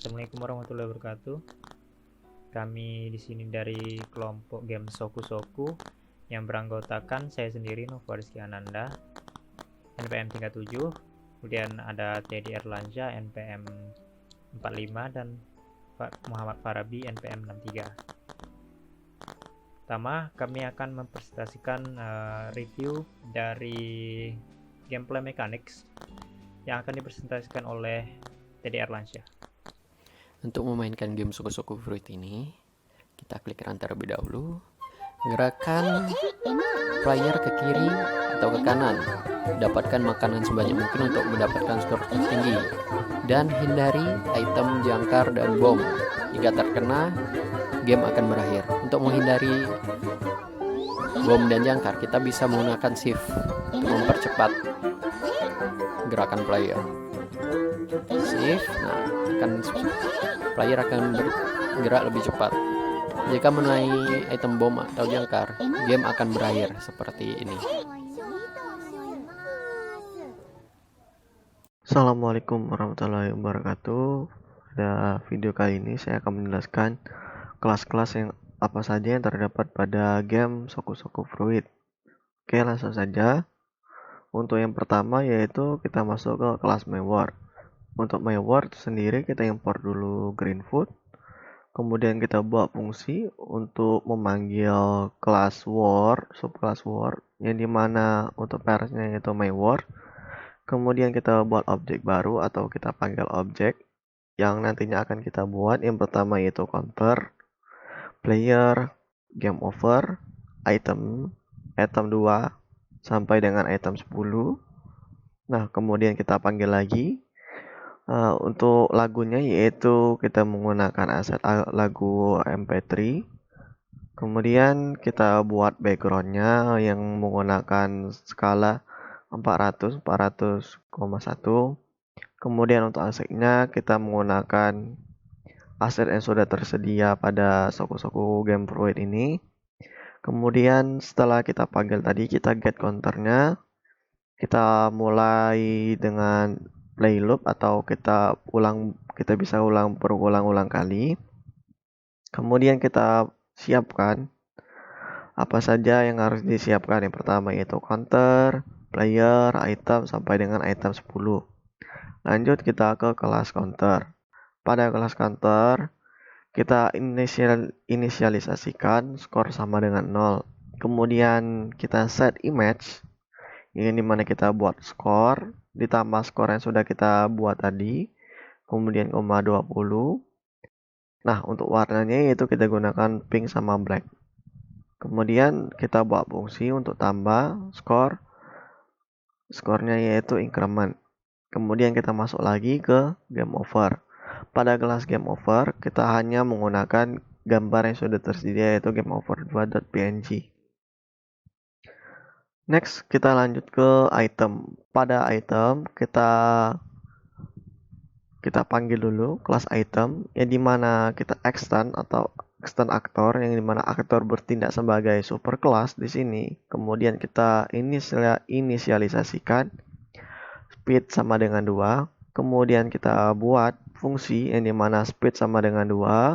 Assalamualaikum warahmatullahi wabarakatuh. Kami di sini dari kelompok game Soku yang beranggotakan saya sendiri Nova Rizky Ananda, NPM 37, kemudian ada Teddy Erlanja NPM 45 dan Pak Muhammad Farabi NPM 63. Pertama, kami akan mempresentasikan review dari gameplay mechanics yang akan dipresentasikan oleh Teddy Erlanja. Untuk memainkan game Soku Fruit ini, kita klik run terlebih dahulu. Gerakan player ke kiri atau ke kanan. Dapatkan makanan sebanyak mungkin untuk mendapatkan skor tertinggi. Dan hindari item jangkar dan bom. Jika terkena, game akan berakhir. Untuk menghindari bom dan jangkar, kita bisa menggunakan shift untuk mempercepat gerakan player. Shift, player akan bergerak lebih cepat. Jika menuai item bom atau jangkar, game akan berakhir seperti ini. Assalamualaikum warahmatullahi wabarakatuh. Pada video kali ini saya akan menjelaskan kelas-kelas yang apa saja yang terdapat pada game Soku Fruit. Oke, langsung saja. Untuk yang pertama yaitu kita masuk ke kelas Mayward. Untuk Mayward sendiri kita import dulu Greenfoot. Kemudian kita buat fungsi untuk memanggil kelas War, subkelas War, yang dimana untuk parentnya yaitu Mayward. Kemudian kita buat objek baru atau kita panggil objek yang nantinya akan kita buat. Yang pertama yaitu counter, player, game over, item 2 sampai dengan item 10. Nah, kemudian kita panggil lagi. Untuk lagunya yaitu kita menggunakan aset lagu MP3. Kemudian kita buat backgroundnya yang menggunakan skala 400,1. Kemudian untuk asetnya kita menggunakan aset yang sudah tersedia pada Soku Game Fruit ini. Kemudian setelah kita panggil tadi, kita get counternya. Kita mulai dengan play loop atau kita bisa ulang berulang-ulang kali. Kemudian kita siapkan apa saja yang harus disiapkan. Yang pertama yaitu counter, player, item sampai dengan item 10. Lanjut kita ke kelas counter. Pada kelas counter kita inisialisasikan skor sama dengan 0. Kemudian kita set image, ini dimana kita buat skor ditambah skor yang sudah kita buat tadi, kemudian 20. Nah, untuk warnanya yaitu kita gunakan pink sama black. Kemudian kita buat fungsi untuk tambah skornya yaitu increment. Kemudian kita masuk lagi ke game over. Pada kelas game over kita hanya menggunakan gambar yang sudah tersedia yaitu game over 2.png. Next kita lanjut ke item. Pada item kita panggil dulu kelas item yang dimana kita extend aktor yang dimana aktor bertindak sebagai super kelas di sini. Kemudian kita inisialisasikan speed sama dengan 2. Kemudian kita buat fungsi yang dimana speed sama dengan 2.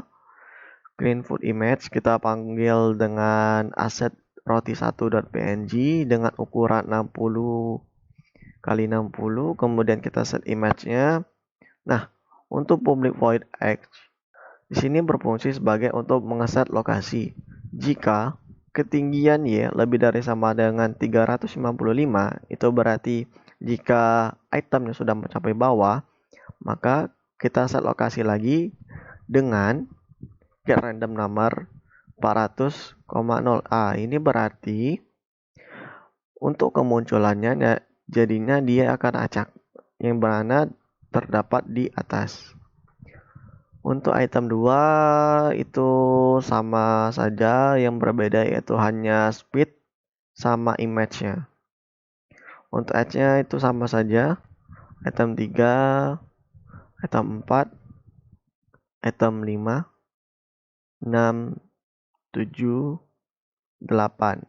Greenfoot image kita panggil dengan aset roti1.png dengan ukuran 60 kali 60. Kemudian kita set image-nya. Nah, untuk public void x di sini berfungsi sebagai untuk mengeset lokasi. Jika ketinggian Y lebih dari sama dengan 355, itu berarti jika itemnya sudah mencapai bawah, maka kita set lokasi lagi dengan get random number 400,0. Ini berarti untuk kemunculannya jadinya dia akan acak yang mana terdapat di atas. Untuk item 2 itu sama saja, yang berbeda yaitu hanya speed sama image-nya. Untuk edge-nya itu sama saja. Item 3, item 4, item 5, 6, 7, 8,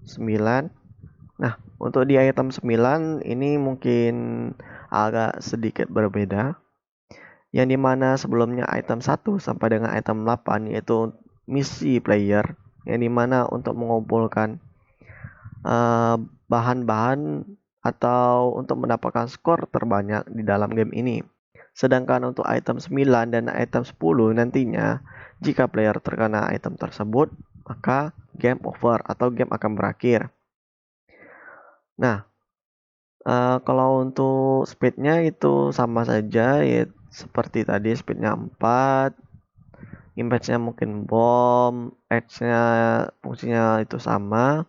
9. Nah, untuk di item 9 ini mungkin agak sedikit berbeda. yang dimana sebelumnya item 1 sampai dengan item 8 yaitu misi player, yang dimana untuk mengumpulkan bahan-bahan atau untuk mendapatkan skor terbanyak di dalam game ini. Sedangkan untuk item 9 dan item 10 nantinya, jika player terkena item tersebut, maka game over atau game akan berakhir. Nah, kalau untuk speednya itu sama saja, ya seperti tadi, speednya 4, impact-nya mungkin bom, edge-nya fungsinya itu sama.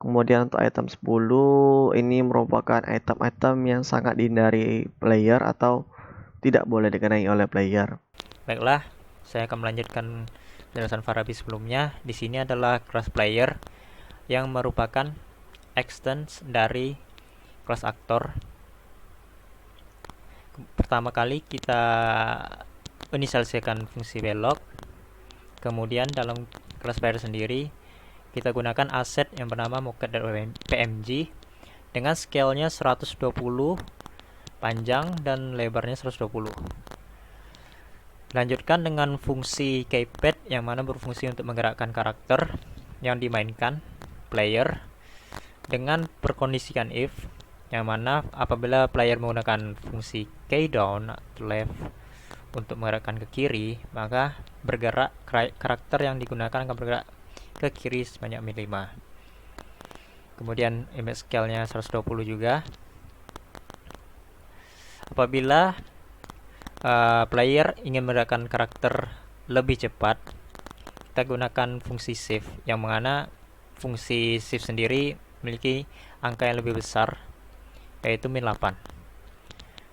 Kemudian untuk item 10 ini merupakan item-item yang sangat dihindari player atau tidak boleh dikenai oleh player. Baiklah, saya akan melanjutkan penjelasan Farabi sebelumnya. Di sini adalah kelas player yang merupakan extends dari kelas aktor. Pertama kali kita inisialisasikan fungsi belok. Kemudian dalam kelas player sendiri kita gunakan aset yang bernama mocket.pmg dengan scale-nya 120 panjang dan lebarnya 120. Lanjutkan dengan fungsi keypad yang mana berfungsi untuk menggerakkan karakter yang dimainkan player dengan perkondisikan if, yang mana apabila player menggunakan fungsi key down atau left untuk menggerakkan ke kiri, maka bergerak karakter yang digunakan akan bergerak ke kiri sebanyak 5. Kemudian image scale-nya 120 juga. Apabila player ingin menggerakkan karakter lebih cepat, kita gunakan fungsi shift, yang mana fungsi shift sendiri memiliki angka yang lebih besar, yaitu -8.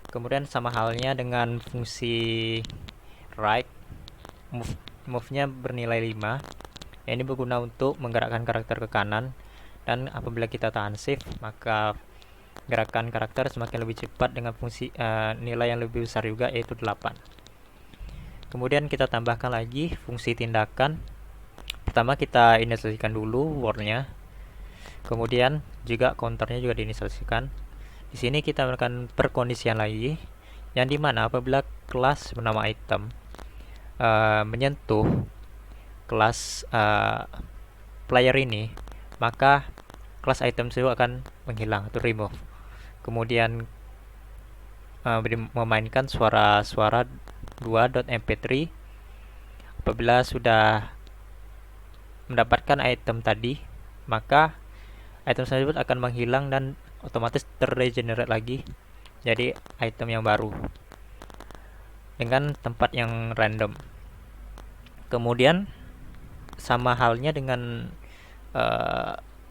Kemudian sama halnya dengan fungsi right, move-nya bernilai 5. Ini berguna untuk menggerakkan karakter ke kanan, dan apabila kita tahan shift, maka gerakan karakter semakin lebih cepat dengan fungsi nilai yang lebih besar juga, yaitu 8. Kemudian kita tambahkan lagi fungsi tindakan. Pertama kita inisialisasikan dulu wordnya, kemudian juga counternya juga diinisialisasikan. Di sini kita melakukan perkondisian lagi, yang dimana apabila kelas bernama item menyentuh kelas player ini, maka kelas item itu akan menghilang atau remove. Kemudian memainkan suara-suara 2.mp3. Apabila sudah mendapatkan item tadi, maka item tersebut akan menghilang dan otomatis terregenerate lagi jadi item yang baru dengan tempat yang random. Kemudian sama halnya dengan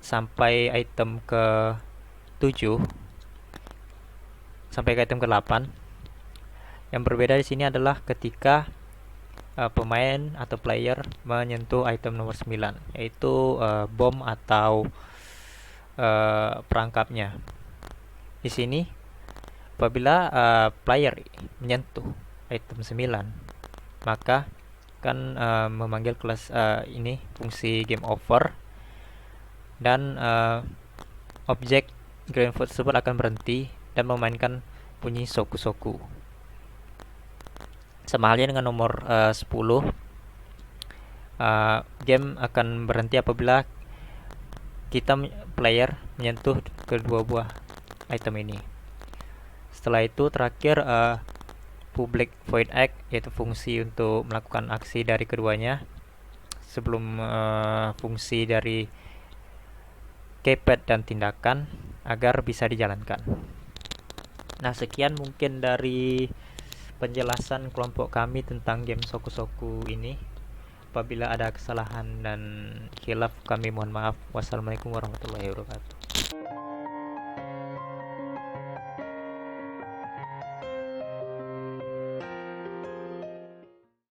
sampai item ke 7 sampai ke item ke 8. Yang berbeda di sini adalah ketika pemain atau player menyentuh item nomor 9, yaitu bom atau perangkapnya. Di sini apabila player menyentuh item 9, maka akan memanggil kelas ini fungsi game over, dan objek Greenfoot tersebut akan berhenti dan memainkan bunyi soku-soku. Sama halnya dengan nomor 10, game akan berhenti apabila kita player menyentuh kedua buah item ini. Setelah itu terakhir public void act, yaitu fungsi untuk melakukan aksi dari keduanya sebelum fungsi dari keypad dan tindakan agar bisa dijalankan. Nah, sekian mungkin dari penjelasan kelompok kami tentang game soku-soku ini. Apabila ada kesalahan dan khilaf, kami mohon maaf. Wassalamualaikum warahmatullahi wabarakatuh.